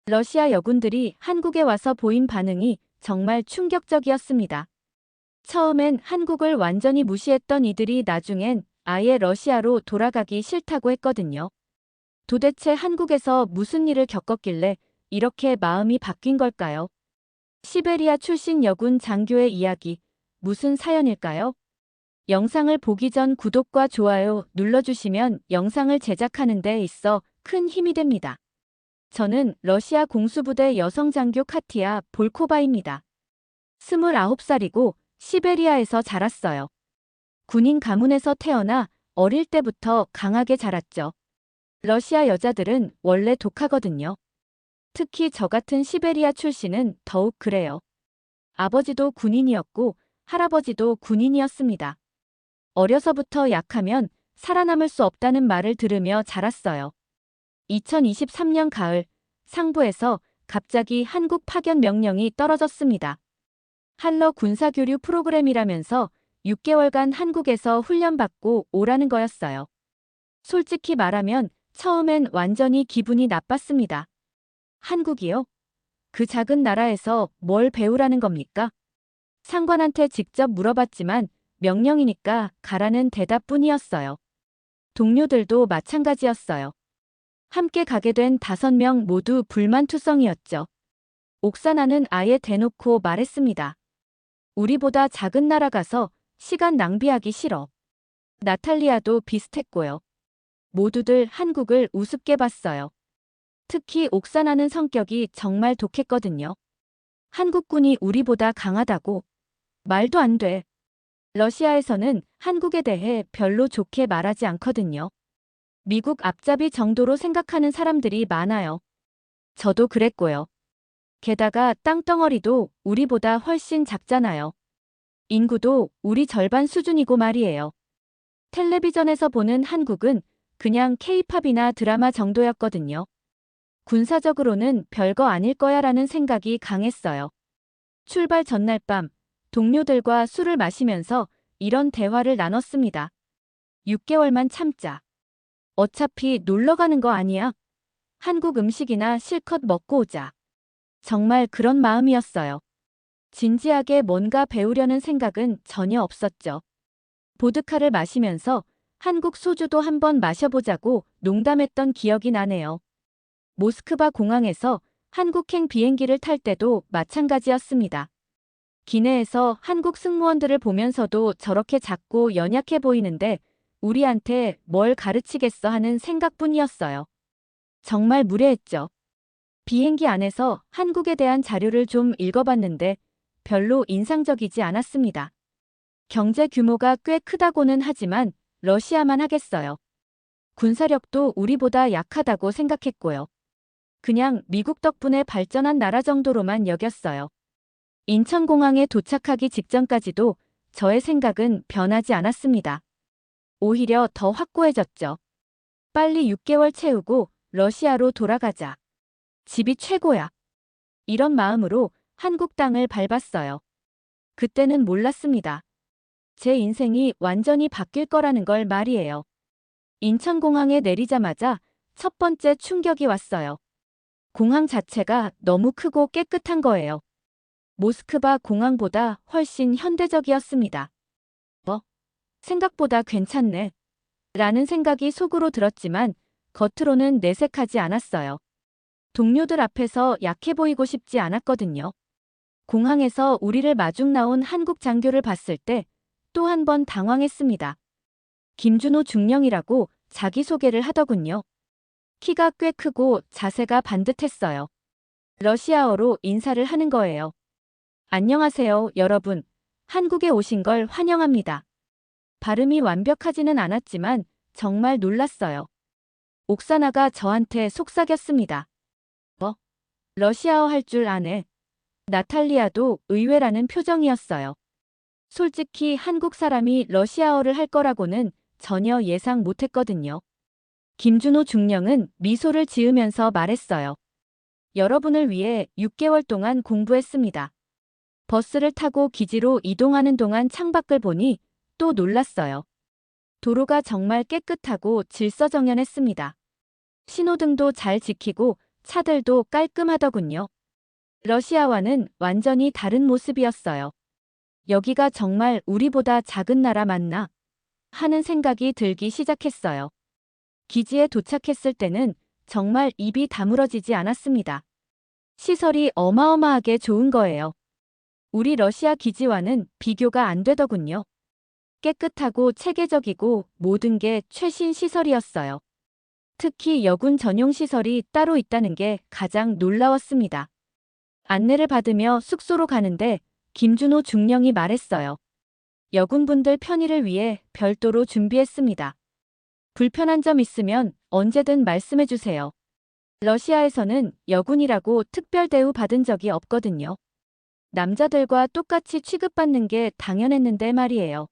러시아 여군들이 한국에 와서 보인 반응이 정말 충격적이었습니다. 처음엔 한국을 완전히 무시했던 이들이 나중엔 아예 러시아로 돌아가기 싫다고 했거든요. 도대체 한국에서 무슨 일을 겪었길래 이렇게 마음이 바뀐 걸까요? 시베리아 출신 여군 장교의 이야기, 무슨 사연일까요? 영상을 보기 전 구독과 좋아요 눌러주시면 영상을 제작하는 데 있어 큰 힘이 됩니다. 저는 러시아 공수부대 여성 장교 카티아 볼코바입니다. 29살이고 시베리아에서 자랐어요. 군인 가문에서 태어나 어릴 때부터 강하게 자랐죠. 러시아 여자들은 원래 독하거든요. 특히 저 같은 시베리아 출신은 더욱 그래요. 아버지도 군인이었고 할아버지도 군인이었습니다. 어려서부터 약하면 살아남을 수 없다는 말을 들으며 자랐어요. 2023년 가을, 상부에서 갑자기 한국 파견 명령이 떨어졌습니다. 한러 군사교류 프로그램이라면서 6개월간 한국에서 훈련받고 오라는 거였어요. 솔직히 말하면 처음엔 완전히 기분이 나빴습니다. 한국이요? 그 작은 나라에서 뭘 배우라는 겁니까? 상관한테 직접 물어봤지만 명령이니까 가라는 대답뿐이었어요. 동료들도 마찬가지였어요. 함께 가게 된 5명 모두 불만투성이었죠. 옥사나는 아예 대놓고 말했습니다. 우리보다 작은 나라 가서 시간 낭비하기 싫어. 나탈리아도 비슷했고요. 모두들 한국을 우습게 봤어요. 특히 옥사나는 성격이 정말 독했거든요. 한국군이 우리보다 강하다고. 말도 안 돼. 러시아에서는 한국에 대해 별로 좋게 말하지 않거든요. 미국 앞잡이 정도로 생각하는 사람들이 많아요. 저도 그랬고요. 게다가 땅덩어리도 우리보다 훨씬 작잖아요. 인구도 우리 절반 수준이고 말이에요. 텔레비전에서 보는 한국은 그냥 케이팝이나 드라마 정도였거든요. 군사적으로는 별거 아닐 거야라는 생각이 강했어요. 출발 전날 밤, 동료들과 술을 마시면서 이런 대화를 나눴습니다. 6개월만 참자. 어차피 놀러 가는 거 아니야. 한국 음식이나 실컷 먹고 오자. 정말 그런 마음이었어요. 진지하게 뭔가 배우려는 생각은 전혀 없었죠. 보드카를 마시면서 한국 소주도 한번 마셔보자고 농담했던 기억이 나네요. 모스크바 공항에서 한국행 비행기를 탈 때도 마찬가지였습니다. 기내에서 한국 승무원들을 보면서도 저렇게 작고 연약해 보이는데 우리한테 뭘 가르치겠어 하는 생각뿐이었어요. 정말 무례했죠. 비행기 안에서 한국에 대한 자료를 좀 읽어봤는데 별로 인상적이지 않았습니다. 경제 규모가 꽤 크다고는 하지만 러시아만 하겠어요. 군사력도 우리보다 약하다고 생각했고요. 그냥 미국 덕분에 발전한 나라 정도로만 여겼어요. 인천공항에 도착하기 직전까지도 저의 생각은 변하지 않았습니다. 오히려 더 확고해졌죠. 빨리 6개월 채우고 러시아로 돌아가자. 집이 최고야. 이런 마음으로 한국 땅을 밟았어요. 그때는 몰랐습니다. 제 인생이 완전히 바뀔 거라는 걸 말이에요. 인천공항에 내리자마자 첫 번째 충격이 왔어요. 공항 자체가 너무 크고 깨끗한 거예요. 모스크바 공항보다 훨씬 현대적이었습니다. 생각보다 괜찮네. 라는 생각이 속으로 들었지만 겉으로는 내색하지 않았어요. 동료들 앞에서 약해 보이고 싶지 않았거든요. 공항에서 우리를 마중 나온 한국 장교를 봤을 때 또 한 번 당황했습니다. 김준호 중령이라고 자기소개를 하더군요. 키가 꽤 크고 자세가 반듯했어요. 러시아어로 인사를 하는 거예요. 안녕하세요, 여러분. 한국에 오신 걸 환영합니다. 발음이 완벽하지는 않았지만 정말 놀랐어요. 옥사나가 저한테 속삭였습니다. 러시아어 할 줄 아네. 나탈리아도 의외라는 표정이었어요. 솔직히 한국 사람이 러시아어를 할 거라고는 전혀 예상 못했거든요. 김준호 중령은 미소를 지으면서 말했어요. 여러분을 위해 6개월 동안 공부했습니다. 버스를 타고 기지로 이동하는 동안 창밖을 보니 또 놀랐어요. 도로가 정말 깨끗하고 질서정연했습니다. 신호등도 잘 지키고 차들도 깔끔하더군요. 러시아와는 완전히 다른 모습이었어요. 여기가 정말 우리보다 작은 나라 맞나? 하는 생각이 들기 시작했어요. 기지에 도착했을 때는 정말 입이 다물어지지 않았습니다. 시설이 어마어마하게 좋은 거예요. 우리 러시아 기지와는 비교가 안 되더군요. 깨끗하고 체계적이고 모든 게 최신 시설이었어요. 특히 여군 전용 시설이 따로 있다는 게 가장 놀라웠습니다. 안내를 받으며 숙소로 가는데 김준호 중령이 말했어요. 여군분들 편의를 위해 별도로 준비했습니다. 불편한 점 있으면 언제든 말씀해 주세요. 러시아에서는 여군이라고 특별 대우 받은 적이 없거든요. 남자들과 똑같이 취급받는 게 당연했는데 말이에요.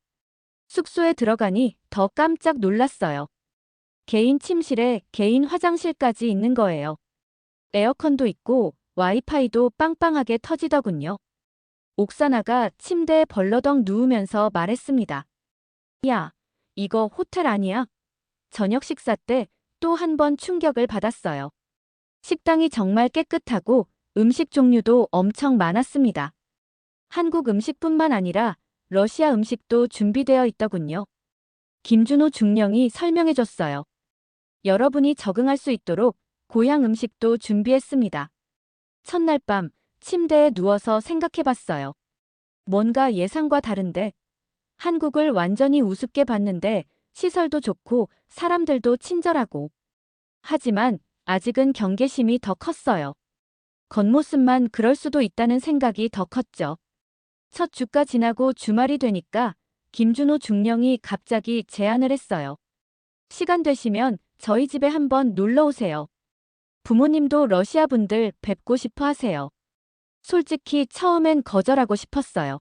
숙소에 들어가니 더 깜짝 놀랐어요. 개인 침실에 개인 화장실까지 있는 거예요. 에어컨도 있고 와이파이도 빵빵하게 터지더군요. 옥사나가 침대에 벌러덩 누우면서 말했습니다. 야, 이거 호텔 아니야? 저녁 식사 때 또 한 번 충격을 받았어요. 식당이 정말 깨끗하고 음식 종류도 엄청 많았습니다. 한국 음식뿐만 아니라 러시아 음식도 준비되어 있더군요. 김준호 중령이 설명해줬어요. 여러분이 적응할 수 있도록 고향 음식도 준비했습니다. 첫날 밤 침대에 누워서 생각해봤어요. 뭔가 예상과 다른데 한국을 완전히 우습게 봤는데 시설도 좋고 사람들도 친절하고. 하지만 아직은 경계심이 더 컸어요. 겉모습만 그럴 수도 있다는 생각이 더 컸죠. 첫 주가 지나고 주말이 되니까 김준호 중령이 갑자기 제안을 했어요. 시간 되시면 저희 집에 한번 놀러 오세요. 부모님도 러시아 분들 뵙고 싶어 하세요. 솔직히 처음엔 거절하고 싶었어요.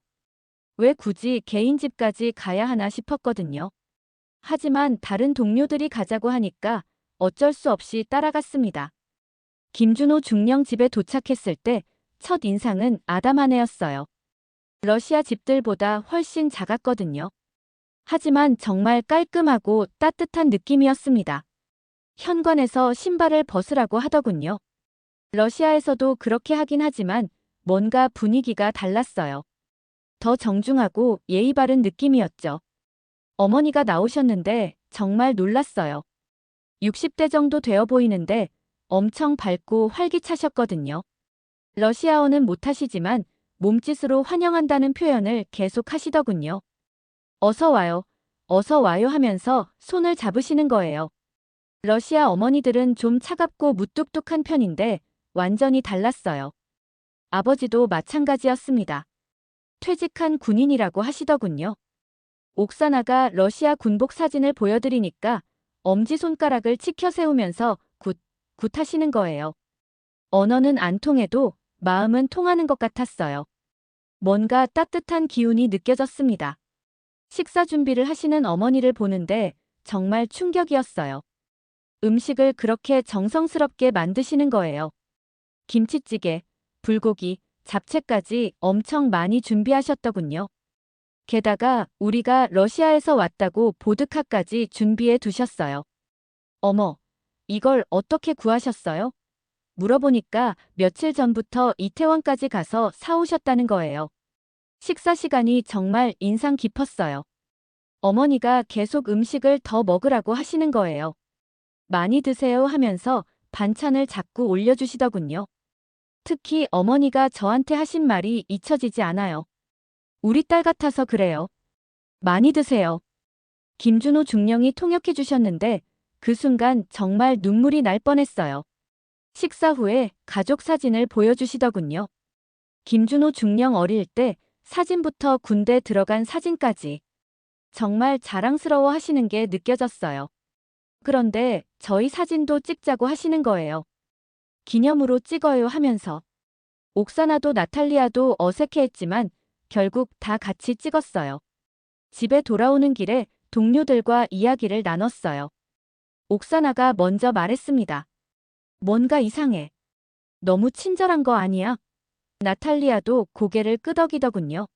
왜 굳이 개인 집까지 가야 하나 싶었거든요. 하지만 다른 동료들이 가자고 하니까 어쩔 수 없이 따라갔습니다. 김준호 중령 집에 도착했을 때 첫 인상은 아담하네였어요. 러시아 집들보다 훨씬 작았거든요. 하지만 정말 깔끔하고 따뜻한 느낌이었습니다. 현관에서 신발을 벗으라고 하더군요. 러시아에서도 그렇게 하긴 하지만 뭔가 분위기가 달랐어요. 더 정중하고 예의 바른 느낌이었죠. 어머니가 나오셨는데 정말 놀랐어요. 60대 정도 되어 보이는데 엄청 밝고 활기차셨거든요. 러시아어는 못하시지만 몸짓으로 환영한다는 표현을 계속 하시더군요. 어서 와요. 어서 와요 하면서 손을 잡으시는 거예요. 러시아 어머니들은 좀 차갑고 무뚝뚝한 편인데 완전히 달랐어요. 아버지도 마찬가지였습니다. 퇴직한 군인이라고 하시더군요. 옥사나가 러시아 군복 사진을 보여드리니까 엄지손가락을 치켜 세우면서 굿 하시는 거예요. 언어는 안 통해도 마음은 통하는 것 같았어요. 뭔가 따뜻한 기운이 느껴졌습니다. 식사 준비를 하시는 어머니를 보는데 정말 충격이었어요. 음식을 그렇게 정성스럽게 만드시는 거예요. 김치찌개, 불고기, 잡채까지 엄청 많이 준비하셨더군요. 게다가 우리가 러시아에서 왔다고 보드카까지 준비해 두셨어요. 어머, 이걸 어떻게 구하셨어요? 물어보니까 며칠 전부터 이태원까지 가서 사오셨다는 거예요. 식사 시간이 정말 인상 깊었어요. 어머니가 계속 음식을 더 먹으라고 하시는 거예요. 많이 드세요 하면서 반찬을 자꾸 올려주시더군요. 특히 어머니가 저한테 하신 말이 잊혀지지 않아요. 우리 딸 같아서 그래요. 많이 드세요. 김준호 중령이 통역해 주셨는데 그 순간 정말 눈물이 날 뻔했어요. 식사 후에 가족 사진을 보여주시더군요. 김준호 중령 어릴 때 사진부터 군대 들어간 사진까지 정말 자랑스러워 하시는 게 느껴졌어요. 그런데 저희 사진도 찍자고 하시는 거예요. 기념으로 찍어요 하면서. 옥사나도 나탈리아도 어색해했지만 결국 다 같이 찍었어요. 집에 돌아오는 길에 동료들과 이야기를 나눴어요. 옥사나가 먼저 말했습니다. 뭔가 이상해. 너무 친절한 거 아니야? 나탈리아도 고개를 끄덕이더군요.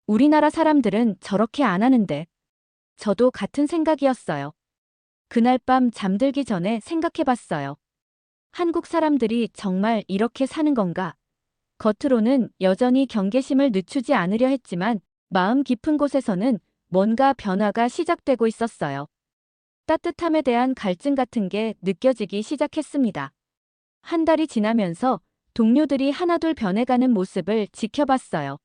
우리나라 사람들은 저렇게 안 하는데. 저도 같은 생각이었어요. 그날 밤 잠들기 전에 생각해봤어요. 한국 사람들이 정말 이렇게 사는 건가? 겉으로는 여전히 경계심을 늦추지 않으려 했지만 마음 깊은 곳에서는 뭔가 변화가 시작되고 있었어요. 따뜻함에 대한 갈증 같은 게 느껴지기 시작했습니다. 한 달이 지나면서 동료들이 하나둘 변해가는 모습을 지켜봤어요.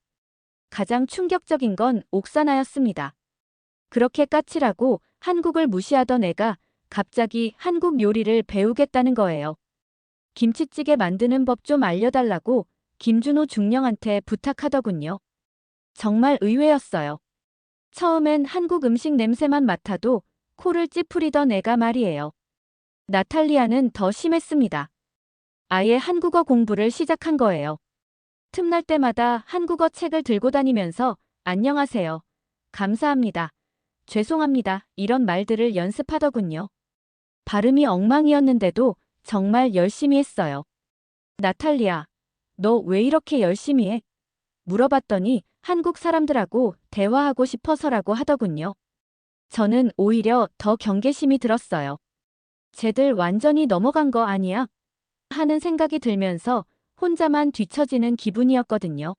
가장 충격적인 건 옥사나였습니다. 그렇게 까칠하고 한국을 무시하던 애가 갑자기 한국 요리를 배우겠다는 거예요. 김치찌개 만드는 법 좀 알려달라고 김준호 중령한테 부탁하더군요. 정말 의외였어요. 처음엔 한국 음식 냄새만 맡아도 코를 찌푸리던 애가 말이에요. 나탈리아는 더 심했습니다. 아예 한국어 공부를 시작한 거예요. 틈날 때마다 한국어 책을 들고 다니면서 안녕하세요. 감사합니다. 죄송합니다. 이런 말들을 연습하더군요. 발음이 엉망이었는데도 정말 열심히 했어요. 나탈리아, 너 왜 이렇게 열심히 해? 물어봤더니 한국 사람들하고 대화하고 싶어서라고 하더군요. 저는 오히려 더 경계심이 들었어요. 쟤들 완전히 넘어간 거 아니야? 하는 생각이 들면서 혼자만 뒤처지는 기분이었거든요.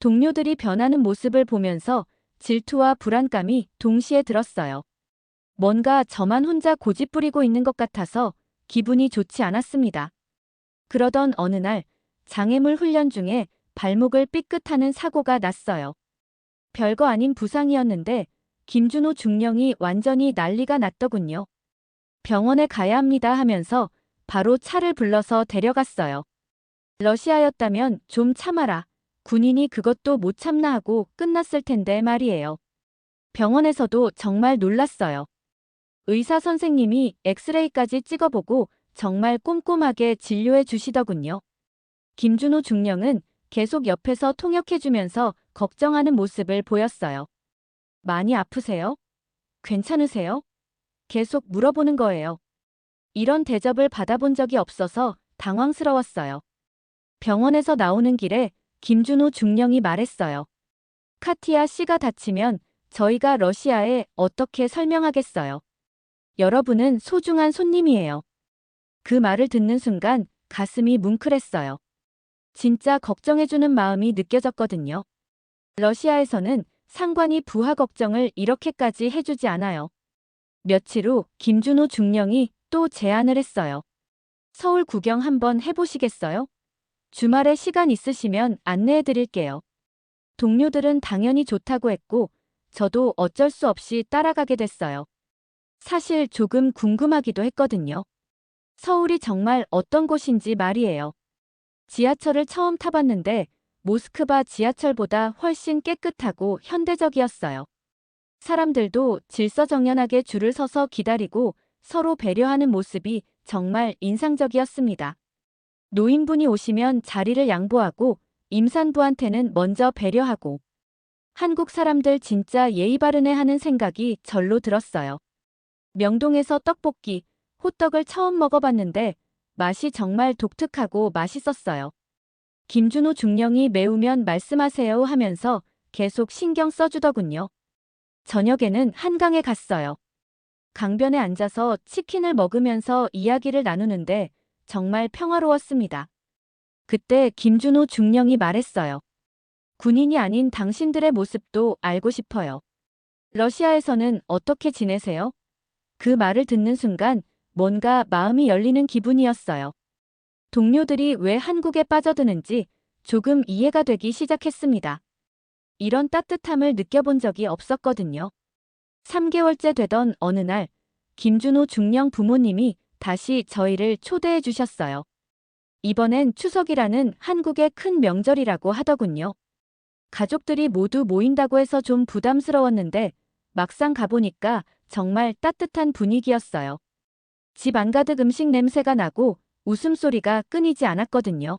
동료들이 변하는 모습을 보면서 질투와 불안감이 동시에 들었어요. 뭔가 저만 혼자 고집부리고 있는 것 같아서 기분이 좋지 않았습니다. 그러던 어느 날 장애물 훈련 중에 발목을 삐끗하는 사고가 났어요. 별거 아닌 부상이었는데 김준호 중령이 완전히 난리가 났더군요. 병원에 가야 합니다 하면서 바로 차를 불러서 데려갔어요. 러시아였다면 좀 참아라. 군인이 그것도 못 참나 하고 끝났을 텐데 말이에요. 병원에서도 정말 놀랐어요. 의사 선생님이 엑스레이까지 찍어보고 정말 꼼꼼하게 진료해 주시더군요. 김준호 중령은 계속 옆에서 통역해주면서 걱정하는 모습을 보였어요. 많이 아프세요? 괜찮으세요? 계속 물어보는 거예요. 이런 대접을 받아본 적이 없어서 당황스러웠어요. 병원에서 나오는 길에 김준호 중령이 말했어요. 카티아 씨가 다치면 저희가 러시아에 어떻게 설명하겠어요. 여러분은 소중한 손님이에요. 그 말을 듣는 순간 가슴이 뭉클했어요. 진짜 걱정해주는 마음이 느껴졌거든요. 러시아에서는 상관이 부하 걱정을 이렇게까지 해주지 않아요. 며칠 후 김준호 중령이 또 제안을 했어요. 서울 구경 한번 해보시겠어요? 주말에 시간 있으시면 안내해드릴게요. 동료들은 당연히 좋다고 했고 저도 어쩔 수 없이 따라가게 됐어요. 사실 조금 궁금하기도 했거든요. 서울이 정말 어떤 곳인지 말이에요. 지하철을 처음 타봤는데 모스크바 지하철보다 훨씬 깨끗하고 현대적이었어요. 사람들도 질서정연하게 줄을 서서 기다리고 서로 배려하는 모습이 정말 인상적이었습니다. 노인분이 오시면 자리를 양보하고 임산부한테는 먼저 배려하고 한국 사람들 진짜 예의 바르네 하는 생각이 절로 들었어요. 명동에서 떡볶이, 호떡을 처음 먹어봤는데 맛이 정말 독특하고 맛있었어요. 김준호 중령이 매우면 말씀하세요 하면서 계속 신경 써주더군요. 저녁에는 한강에 갔어요. 강변에 앉아서 치킨을 먹으면서 이야기를 나누는데 정말 평화로웠습니다. 그때 김준호 중령이 말했어요. 군인이 아닌 당신들의 모습도 알고 싶어요. 러시아에서는 어떻게 지내세요? 그 말을 듣는 순간 뭔가 마음이 열리는 기분이었어요. 동료들이 왜 한국에 빠져드는지 조금 이해가 되기 시작했습니다. 이런 따뜻함을 느껴본 적이 없었거든요. 3개월째 되던 어느 날 김준호 중령 부모님이 다시 저희를 초대해 주셨어요. 이번엔 추석이라는 한국의 큰 명절이라고 하더군요. 가족들이 모두 모인다고 해서 좀 부담스러웠는데 막상 가보니까 정말 따뜻한 분위기였어요. 집 안가득 음식 냄새가 나고 웃음소리가 끊이지 않았거든요.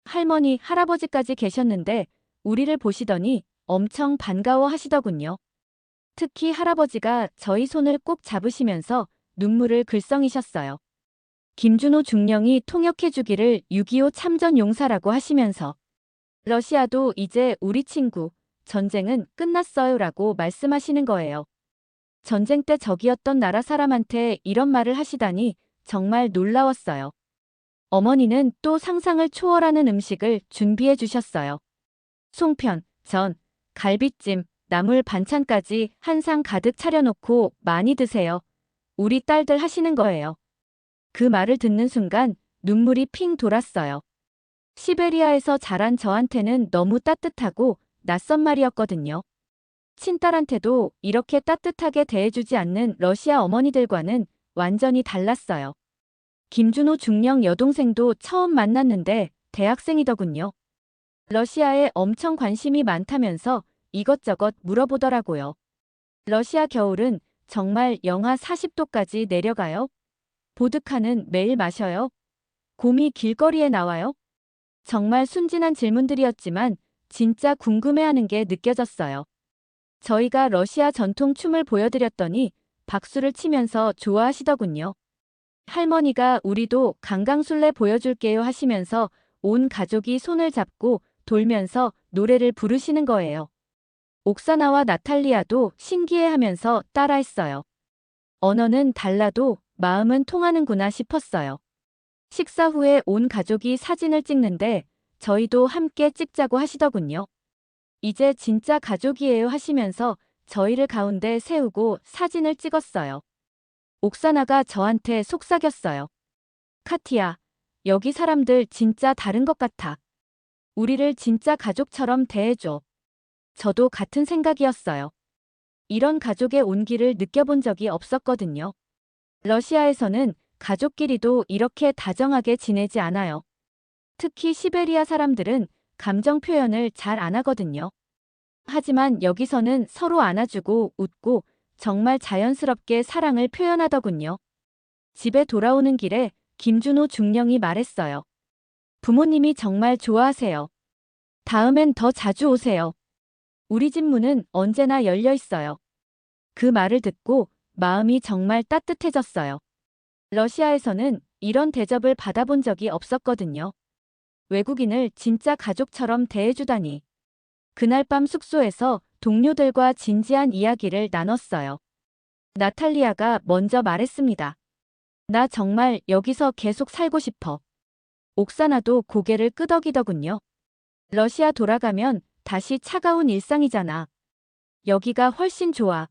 할머니, 할아버지까지 계셨는데 우리를 보시더니 엄청 반가워 하시더군요. 특히 할아버지가 저희 손을 꼭 잡으시면서 눈물을 글썽이셨어요. 김준호 중령이 통역해주기를 6.25 참전 용사라고 하시면서 러시아도 이제 우리 친구, 전쟁은 끝났어요라고 말씀하시는 거예요. 전쟁 때 적이었던 나라 사람한테 이런 말을 하시다니 정말 놀라웠어요. 어머니는 또 상상을 초월하는 음식을 준비해 주셨어요. 송편, 전, 갈비찜, 나물 반찬까지 한 상 가득 차려놓고 많이 드세요. 우리 딸들 하시는 거예요. 그 말을 듣는 순간 눈물이 핑 돌았어요. 시베리아에서 자란 저한테는 너무 따뜻하고 낯선 말이었거든요. 친딸한테도 이렇게 따뜻하게 대해주지 않는 러시아 어머니들과는 완전히 달랐어요. 김준호 중령 여동생도 처음 만났는데 대학생이더군요. 러시아에 엄청 관심이 많다면서 이것저것 물어보더라고요. 러시아 겨울은 정말 영하 40도까지 내려가요? 보드카는 매일 마셔요? 곰이 길거리에 나와요? 정말 순진한 질문들이었지만 진짜 궁금해하는 게 느껴졌어요. 저희가 러시아 전통 춤을 보여드렸더니 박수를 치면서 좋아하시더군요. 할머니가 우리도 강강술래 보여줄게요 하시면서 온 가족이 손을 잡고 돌면서 노래를 부르시는 거예요. 옥사나와 나탈리아도 신기해하면서 따라했어요. 언어는 달라도 마음은 통하는구나 싶었어요. 식사 후에 온 가족이 사진을 찍는데 저희도 함께 찍자고 하시더군요. 이제 진짜 가족이에요 하시면서 저희를 가운데 세우고 사진을 찍었어요. 옥사나가 저한테 속삭였어요. 카티야, 여기 사람들 진짜 다른 것 같아. 우리를 진짜 가족처럼 대해줘. 저도 같은 생각이었어요. 이런 가족의 온기를 느껴본 적이 없었거든요. 러시아에서는 가족끼리도 이렇게 다정하게 지내지 않아요. 특히 시베리아 사람들은 감정 표현을 잘 안 하거든요. 하지만 여기서는 서로 안아주고 웃고 정말 자연스럽게 사랑을 표현하더군요. 집에 돌아오는 길에 김준호 중령이 말했어요. 부모님이 정말 좋아하세요. 다음엔 더 자주 오세요. 우리 집 문은 언제나 열려 있어요. 그 말을 듣고 마음이 정말 따뜻해졌어요. 러시아에서는 이런 대접을 받아본 적이 없었거든요. 외국인을 진짜 가족처럼 대해주다니. 그날 밤 숙소에서 동료들과 진지한 이야기를 나눴어요. 나탈리아가 먼저 말했습니다. 나 정말 여기서 계속 살고 싶어. 옥사나도 고개를 끄덕이더군요. 러시아 돌아가면 다시 차가운 일상이잖아. 여기가 훨씬 좋아.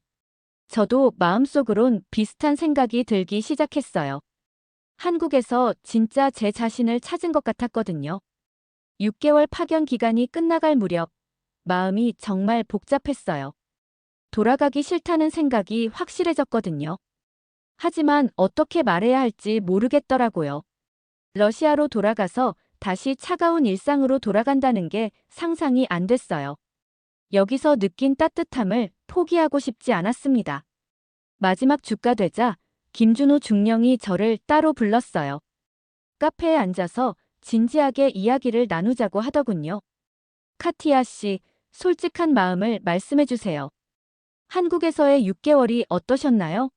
저도 마음속으론 비슷한 생각이 들기 시작했어요. 한국에서 진짜 제 자신을 찾은 것 같았거든요. 6개월 파견 기간이 끝나갈 무렵 마음이 정말 복잡했어요. 돌아가기 싫다는 생각이 확실해졌거든요. 하지만 어떻게 말해야 할지 모르겠더라고요. 러시아로 돌아가서 다시 차가운 일상으로 돌아간다는 게 상상이 안 됐어요. 여기서 느낀 따뜻함을 포기하고 싶지 않았습니다. 마지막 주가 되자 김준호 중령이 저를 따로 불렀어요. 카페에 앉아서 진지하게 이야기를 나누자고 하더군요. 카티아 씨, 솔직한 마음을 말씀해 주세요. 한국에서의 6개월이 어떠셨나요?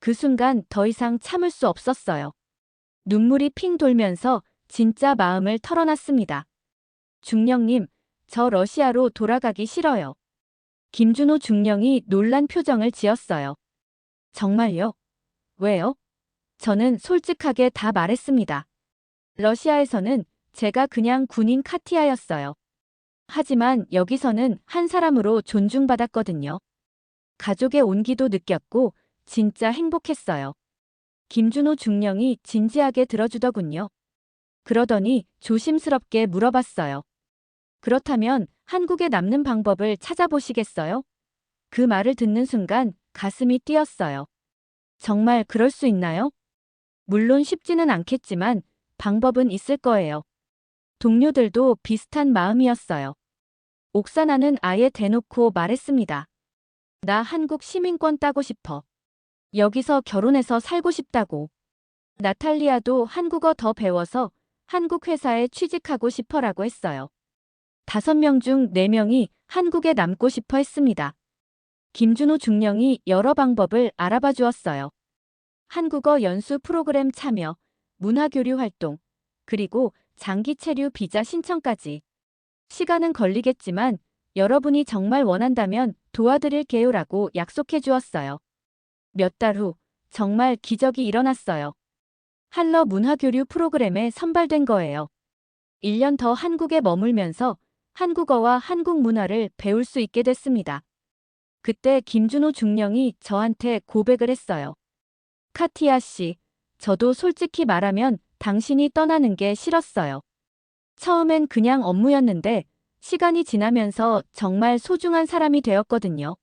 그 순간 더 이상 참을 수 없었어요. 눈물이 핑 돌면서 진짜 마음을 털어놨습니다. 중령님, 저 러시아로 돌아가기 싫어요. 김준호 중령이 놀란 표정을 지었어요. 정말요? 왜요? 저는 솔직하게 다 말했습니다. 러시아에서는 제가 그냥 군인 카티아였어요. 하지만 여기서는 한 사람으로 존중받았거든요. 가족의 온기도 느꼈고 진짜 행복했어요. 김준호 중령이 진지하게 들어주더군요. 그러더니 조심스럽게 물어봤어요. 그렇다면 한국에 남는 방법을 찾아보시겠어요? 그 말을 듣는 순간 가슴이 뛰었어요. 정말 그럴 수 있나요? 물론 쉽지는 않겠지만 방법은 있을 거예요. 동료들도 비슷한 마음이었어요. 옥사나는 아예 대놓고 말했습니다. 나 한국 시민권 따고 싶어. 여기서 결혼해서 살고 싶다고. 나탈리아도 한국어 더 배워서 한국 회사에 취직하고 싶어라고 했어요. 5명 중 4명이 한국에 남고 싶어 했습니다. 김준호 중령이 여러 방법을 알아봐 주었어요. 한국어 연수 프로그램 참여, 문화교류 활동, 그리고 장기 체류 비자 신청까지. 시간은 걸리겠지만 여러분이 정말 원한다면 도와드릴게요라고 약속해 주었어요. 몇 달 후 정말 기적이 일어났어요. 한러 문화교류 프로그램에 선발된 거예요. 1년 더 한국에 머물면서 한국어와 한국 문화를 배울 수 있게 됐습니다. 그때 김준호 중령이 저한테 고백을 했어요. 카티아 씨, 저도 솔직히 말하면 당신이 떠나는 게 싫었어요. 처음엔 그냥 업무였는데 시간이 지나면서 정말 소중한 사람이 되었거든요.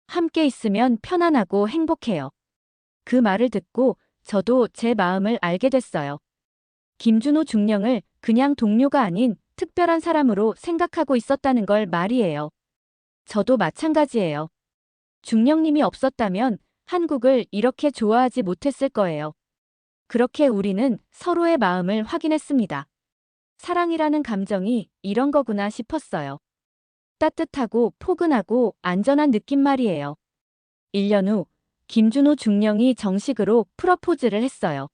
함께 있으면 편안하고 행복해요. 그 말을 듣고 저도 제 마음을 알게 됐어요. 김준호 중령을 그냥 동료가 아닌 특별한 사람으로 생각하고 있었다는 걸 말이에요. 저도 마찬가지예요. 중령님이 없었다면 한국을 이렇게 좋아하지 못했을 거예요. 그렇게 우리는 서로의 마음을 확인했습니다. 사랑이라는 감정이 이런 거구나 싶었어요. 따뜻하고 포근하고 안전한 느낌 말이에요. 1년 후 김준호 중령이 정식으로 프러포즈를 했어요.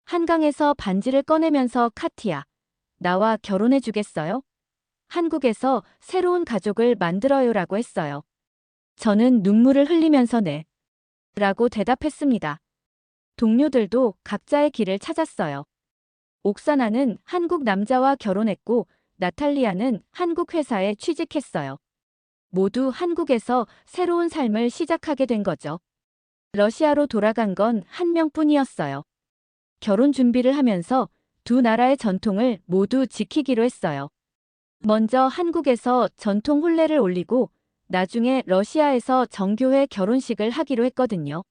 한강에서 반지를 꺼내면서 카티야, 나와 결혼해 주겠어요? 한국에서 새로운 가족을 만들어요라고 했어요. 저는 눈물을 흘리면서 네. 라고 대답했습니다. 동료들도 각자의 길을 찾았어요. 옥사나는 한국 남자와 결혼했고 나탈리아는 한국 회사에 취직했어요. 모두 한국에서 새로운 삶을 시작하게 된 거죠. 러시아로 돌아간 건 한 명뿐이었어요. 결혼 준비를 하면서 두 나라의 전통을 모두 지키기로 했어요. 먼저 한국에서 전통 혼례를 올리고 나중에 러시아에서 정교회 결혼식을 하기로 했거든요.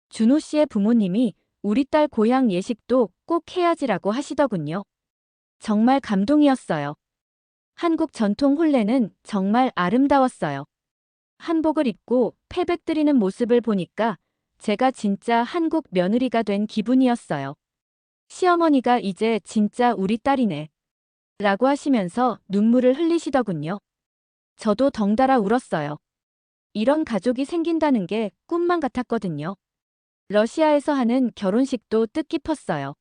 준호 씨의 부모님이 우리 딸 고향 예식도 꼭 해야지라고 하시더군요. 정말 감동이었어요. 한국 전통 혼례는 정말 아름다웠어요. 한복을 입고 패백 드리는 모습을 보니까 제가 진짜 한국 며느리가 된 기분이었어요. 시어머니가 이제 진짜 우리 딸이네. 라고 하시면서 눈물을 흘리시더군요. 저도 덩달아 울었어요. 이런 가족이 생긴다는 게 꿈만 같았거든요. 러시아에서 하는 결혼식도 뜻깊었어요.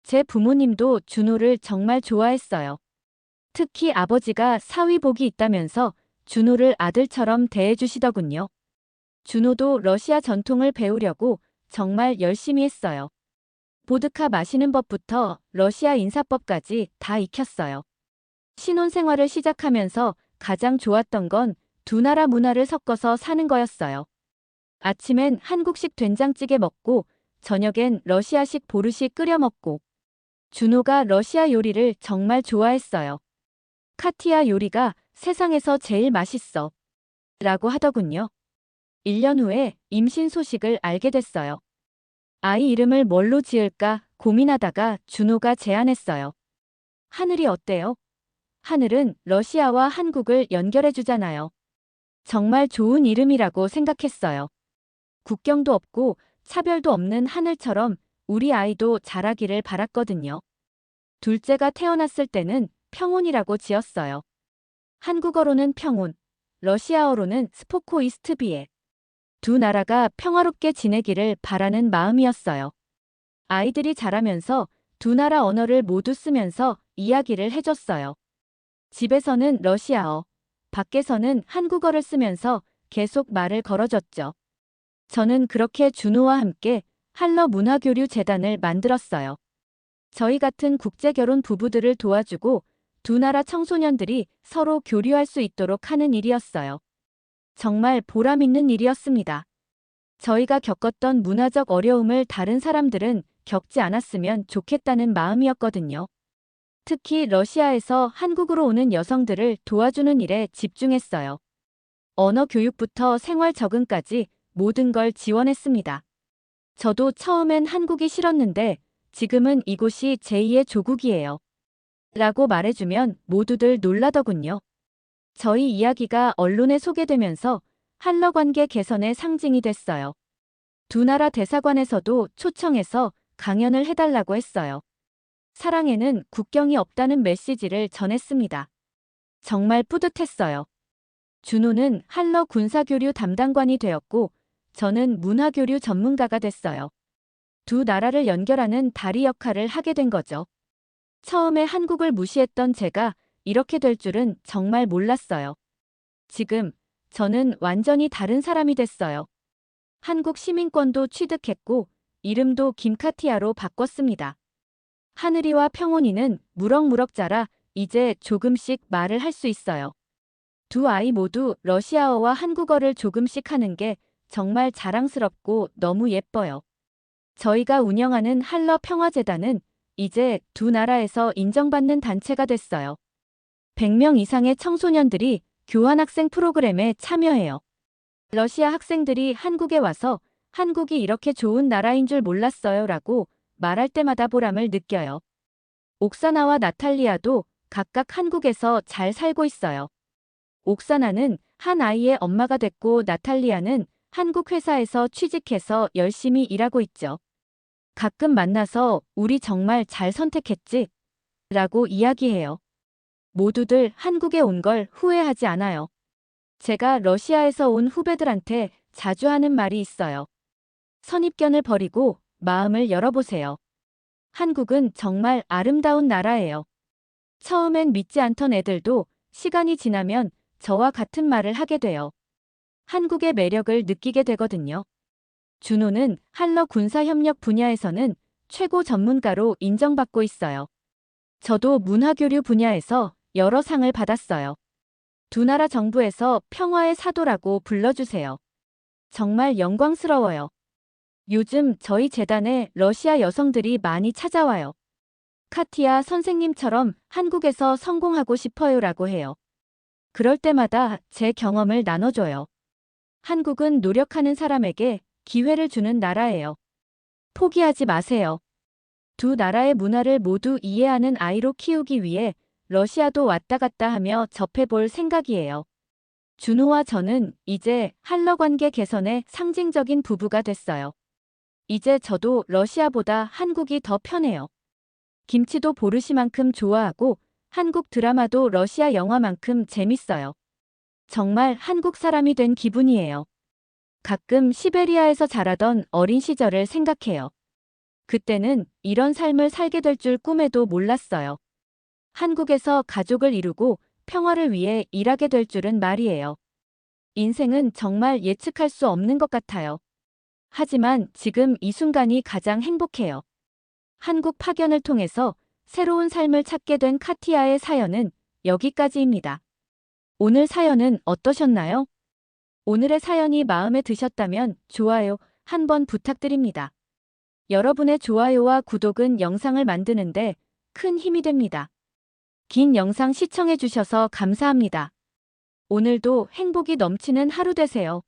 제 부모님도 준호를 정말 좋아했어요. 특히 아버지가 사위복이 있다면서 준호를 아들처럼 대해주시더군요. 준호도 러시아 전통을 배우려고 정말 열심히 했어요. 보드카 마시는 법부터 러시아 인사법까지 다 익혔어요. 신혼생활을 시작하면서 가장 좋았던 건 두 나라 문화를 섞어서 사는 거였어요. 아침엔 한국식 된장찌개 먹고 저녁엔 러시아식 보르시 끓여 먹고 준호가 러시아 요리를 정말 좋아했어요. 카티아 요리가 세상에서 제일 맛있어. 라고 하더군요. 1년 후에 임신 소식을 알게 됐어요. 아이 이름을 뭘로 지을까 고민하다가 준호가 제안했어요. 하늘이 어때요? 하늘은 러시아와 한국을 연결해 주잖아요. 정말 좋은 이름이라고 생각했어요. 국경도 없고 차별도 없는 하늘처럼 우리 아이도 자라기를 바랐거든요. 둘째가 태어났을 때는 평온이라고 지었어요. 한국어로는 평온, 러시아어로는 스포코이스트비에. 두 나라가 평화롭게 지내기를 바라는 마음이었어요. 아이들이 자라면서 두 나라 언어를 모두 쓰면서 이야기를 해줬어요. 집에서는 러시아어, 밖에서는 한국어를 쓰면서 계속 말을 걸어줬죠. 저는 그렇게 준호와 함께 한러 문화교류 재단을 만들었어요. 저희 같은 국제결혼 부부들을 도와주고 두 나라 청소년들이 서로 교류할 수 있도록 하는 일이었어요. 정말 보람 있는 일이었습니다. 저희가 겪었던 문화적 어려움을 다른 사람들은 겪지 않았으면 좋겠다는 마음이었거든요. 특히 러시아에서 한국으로 오는 여성들을 도와주는 일에 집중했어요. 언어 교육부터 생활 적응까지 모든 걸 지원했습니다. 저도 처음엔 한국이 싫었는데 지금은 이곳이 제2의 조국이에요. 라고 말해주면 모두들 놀라더군요. 저희 이야기가 언론에 소개되면서 한러 관계 개선의 상징이 됐어요. 두 나라 대사관에서도 초청해서 강연을 해달라고 했어요. 사랑에는 국경이 없다는 메시지를 전했습니다. 정말 뿌듯했어요. 준호는 한러 군사교류 담당관이 되었고 저는 문화교류 전문가가 됐어요. 두 나라를 연결하는 다리 역할을 하게 된 거죠. 처음에 한국을 무시했던 제가 이렇게 될 줄은 정말 몰랐어요. 지금 저는 완전히 다른 사람이 됐어요. 한국 시민권도 취득했고 이름도 김카티아로 바꿨습니다. 하늘이와 평온이는 무럭무럭 자라 이제 조금씩 말을 할 수 있어요. 두 아이 모두 러시아어와 한국어를 조금씩 하는 게 정말 자랑스럽고 너무 예뻐요. 저희가 운영하는 할러 평화재단은 이제 두 나라에서 인정받는 단체가 됐어요. 100명 이상의 청소년들이 교환학생 프로그램에 참여해요. 러시아 학생들이 한국에 와서 한국이 이렇게 좋은 나라인 줄 몰랐어요 라고 말할 때마다 보람을 느껴요. 옥사나와 나탈리아도 각각 한국에서 잘 살고 있어요. 옥사나는 한 아이의 엄마가 됐고 나탈리아는 한국 회사에서 취직해서 열심히 일하고 있죠. 가끔 만나서 우리 정말 잘 선택했지? 라고 이야기해요. 모두들 한국에 온 걸 후회하지 않아요. 제가 러시아에서 온 후배들한테 자주 하는 말이 있어요. 선입견을 버리고 마음을 열어보세요. 한국은 정말 아름다운 나라예요. 처음엔 믿지 않던 애들도 시간이 지나면 저와 같은 말을 하게 돼요. 한국의 매력을 느끼게 되거든요. 준호는 한러 군사협력 분야에서는 최고 전문가로 인정받고 있어요. 저도 문화교류 분야에서 여러 상을 받았어요. 두 나라 정부에서 평화의 사도라고 불러주세요. 정말 영광스러워요. 요즘 저희 재단에 러시아 여성들이 많이 찾아와요. 카티아 선생님처럼 한국에서 성공하고 싶어요라고 해요. 그럴 때마다 제 경험을 나눠줘요. 한국은 노력하는 사람에게 기회를 주는 나라예요. 포기하지 마세요. 두 나라의 문화를 모두 이해하는 아이로 키우기 위해 러시아도 왔다 갔다 하며 접해볼 생각이에요. 준호와 저는 이제 한러 관계 개선의 상징적인 부부가 됐어요. 이제 저도 러시아보다 한국이 더 편해요. 김치도 보르시만큼 좋아하고 한국 드라마도 러시아 영화만큼 재밌어요. 정말 한국 사람이 된 기분이에요. 가끔 시베리아에서 자라던 어린 시절을 생각해요. 그때는 이런 삶을 살게 될 줄 꿈에도 몰랐어요. 한국에서 가족을 이루고 평화를 위해 일하게 될 줄은 말이에요. 인생은 정말 예측할 수 없는 것 같아요. 하지만 지금 이 순간이 가장 행복해요. 한국 파견을 통해서 새로운 삶을 찾게 된 카티아의 사연은 여기까지입니다. 오늘 사연은 어떠셨나요? 오늘의 사연이 마음에 드셨다면 좋아요 한번 부탁드립니다. 여러분의 좋아요와 구독은 영상을 만드는데 큰 힘이 됩니다. 긴 영상 시청해주셔서 감사합니다. 오늘도 행복이 넘치는 하루 되세요.